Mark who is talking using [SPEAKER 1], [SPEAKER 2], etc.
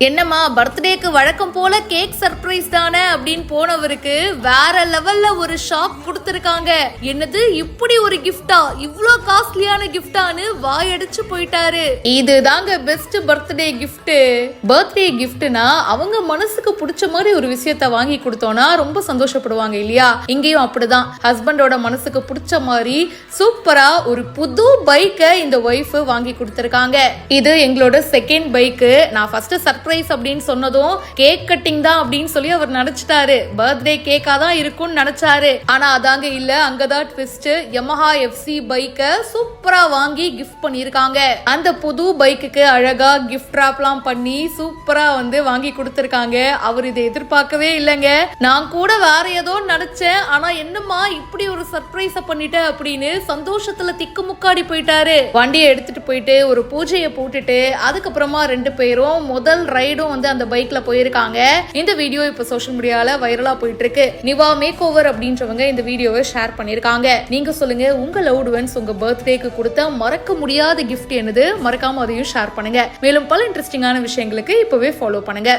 [SPEAKER 1] என்னம்மா பர்த்டேக்கு வழக்கம் போல கேக் சர்ப்ரைஸ் தானே அப்படின்னு போனவருக்கு வேற லெவல்ல ஒரு ஷாக் கொடுத்திருக்காங்க. என்னது இப்படி ஒரு கிஃப்டா, இவ்ளோ காஸ்ட்லியான கிஃப்டான்னு வாயடிச்சு போயிட்டாரு. இதுதாங்க பெஸ்ட் பர்த்டே கிஃப்ட். பர்த்டே கிஃப்ட்னா அவங்க மனசுக்கு பிடிச்ச மாதிரி ஒரு விஷயத்த வாங்கி கொடுத்தோம்னா ரொம்ப சந்தோஷப்படுவாங்க இல்லையா? இங்கேயும் அப்படிதான். ஹஸ்பண்டோட மனசுக்கு பிடிச்ச மாதிரி சூப்பரா ஒரு புது பைக்கை இந்த ஒய்ஃப் வாங்கி கொடுத்திருக்காங்க. இது எங்களோட செகண்ட் பைக்கு. நான் ஃபர்ஸ்ட் சர்ப்ரைஸ் அப்படின்னு சொன்னதும் கேக் கட்டிங் தான் அப்படின்னு சொல்லி அவர் நினைச்சிட்டாரு. பர்த்டே கேக்கா தான் இருக்கும்னு நினைச்சாரு. ஆனா அதாங்க இல்ல, அங்கதான் ட்விஸ்ட். Yamaha FC பைக்கை சூப்பரா வாங்கி கிஃப்ட் பண்ணிருக்காங்க. அந்த புது பைக்குக்கு அழகா கிஃப்ட் ராப்லாம் பண்ணி சூப்பரா வாங்கி கொடுத்திருக்காங்க. அவர் இதை எதிர்பார்க்கவே இல்லைங்க. நான் கூட வேற ஏதோ நினைச்சேன், ஆனா என்னம்மா இப்படி ஒரு சர்ப்ரைஸ பண்ணிட்ட அப்படின்னு சந்தோஷத்துல திக்கு முக்காடி போயிட்டாரு. வண்டியை எடுத்துட்டு போயிட்டு ஒரு பூஜையை போட்டுட்டு அதுக்கப்புறமா ரெண்டு பேரும் முதல் ரைடும் அந்த பைக்ல போயிருக்காங்க. இந்த வீடியோ இப்ப சோஷியல் மீடியால வைரலா போயிட்டு இருக்கு. நிவா மேக் ஓவர் அப்படின்றவங்க இந்த வீடியோவை ஷேர் பண்ணிருக்காங்க. நீங்க சொல்லுங்க, உங்க லவ்ட் ஒன்ஸ் உங்க பர்த்டேக்கு கொடுத்த மறக்க முடியாத கிஃப்ட் என்னது? மறக்காம அதையும் ஷேர் பண்ணுங்க. மேலும் பல இன்ட்ரெஸ்டிங்கான விஷயங்களுக்கு இப்பவே ஃபாலோ பண்ணுங்க.